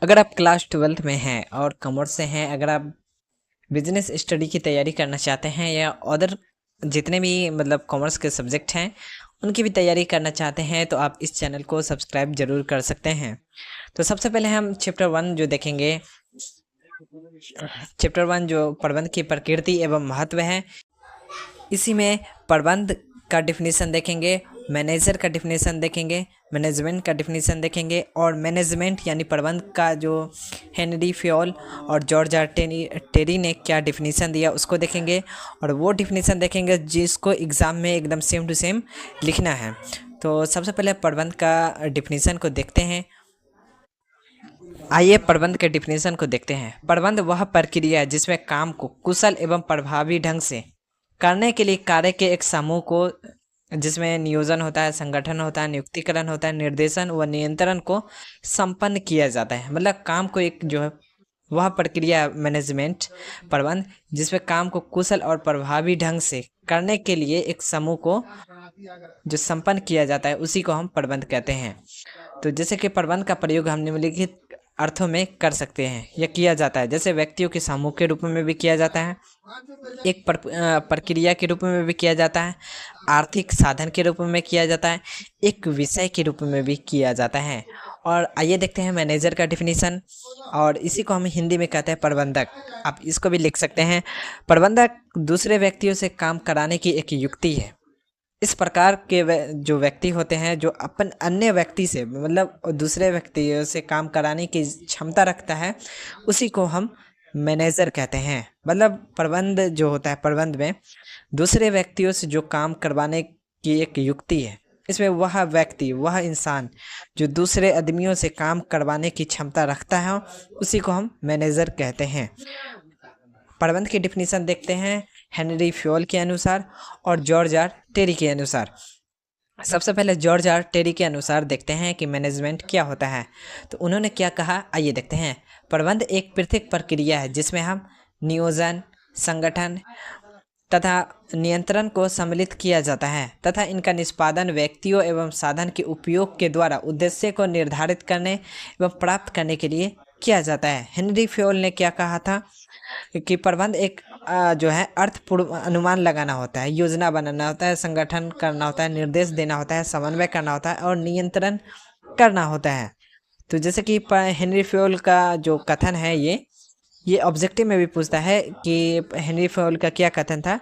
अगर आप class 12th में हैं और कॉमर्स से हैं, अगर आप बिजनेस स्टडी की तैयारी करना चाहते हैं या अदर जितने भी मतलब कॉमर्स के सब्जेक्ट हैं उनकी भी तैयारी करना चाहते हैं, तो आप इस चैनल को सब्सक्राइब जरूर कर सकते हैं। तो सबसे पहले हम चैप्टर 1 जो देखेंगे, चैप्टर 1 जो प्रबंध की प्रकृति एवं महत्व है, इसी में प्रबंध का डिफिनीसन देखेंगे, मैनेजर का डिफिनीसन देखेंगे, मैनेजमेंट का डिफिनीसन देखेंगे और मैनेजमेंट यानी प्रबंध का जो हेनरी फ्योल और जॉर्ज आर टेरी ने क्या डिफिनीसन दिया उसको देखेंगे और वो डिफिनीसन देखेंगे जिसको एग्ज़ाम में एकदम सेम टू सेम लिखना है। तो सबसे पहले प्रबंध का डिफिनीसन को देखते हैं। आइए प्रबंध के डिफिनीसन को देखते हैं। प्रबंध वह प्रक्रिया है जिसमें काम को कुशल एवं प्रभावी ढंग से करने के लिए कार्य के एक समूह को, जिसमें नियोजन होता है, संगठन होता है, नियुक्तिकरण होता है, निर्देशन व नियंत्रण को संपन्न किया जाता है। मतलब काम को एक जो है वह प्रक्रिया मैनेजमेंट प्रबंध जिसमें काम को कुशल और प्रभावी ढंग से करने के लिए एक समूह को जो संपन्न किया जाता है उसी को हम प्रबंध कहते हैं। तो जैसे कि प्रबंध का प्रयोग हम निम्नलिखित अर्थों में कर सकते हैं या किया जाता है। जैसे व्यक्तियों के समूह के रूप में भी किया जाता है, एक प्रक्रिया के रूप में भी किया जाता है, आर्थिक साधन के रूप में किया जाता है, एक विषय के रूप में भी किया जाता है। और आइए देखते हैं मैनेजर का डिफिनीसन, और इसी को हम हिंदी में कहते हैं प्रबंधक। आप इसको भी लिख सकते हैं। प्रबंधक दूसरे व्यक्तियों से काम कराने की एक युक्ति है। इस प्रकार के जो व्यक्ति होते हैं जो अपन अन्य व्यक्ति से मतलब दूसरे व्यक्तियों से काम कराने की क्षमता रखता है उसी को हम मैनेजर कहते हैं। मतलब प्रबंध जो होता है, प्रबंध में दूसरे व्यक्तियों से जो काम करवाने की एक युक्ति है, इसमें वह व्यक्ति, वह इंसान जो दूसरे आदमियों से काम करवाने की क्षमता रखता है उसी को हम मैनेजर कहते हैं। प्रबंध की डिफिनीशन देखते हैं हेनरी फ्योल के अनुसार और जॉर्ज आर टेरी के अनुसार। सबसे पहले जॉर्ज आर टेरी के अनुसार देखते हैं कि मैनेजमेंट क्या होता है। तो उन्होंने क्या कहा, आइए देखते हैं। प्रबंध एक पृथक प्रक्रिया है जिसमें हम नियोजन, संगठन तथा नियंत्रण को सम्मिलित किया जाता है तथा इनका निष्पादन व्यक्तियों एवं साधन के उपयोग के द्वारा उद्देश्य को निर्धारित करने एवं प्राप्त करने के लिए किया जाता है। हेनरी फ्योल ने क्या कहा था कि प्रबंध एक जो है अर्थपूर्ण अनुमान लगाना होता है, योजना बनाना होता है, संगठन करना होता है, निर्देश देना होता है, समन्वय करना होता है और नियंत्रण करना होता है। तो जैसे कि हेनरी फ्योल का जो कथन है ये ऑब्जेक्टिव में भी पूछता है कि हेनरी फ्योल का क्या कथन था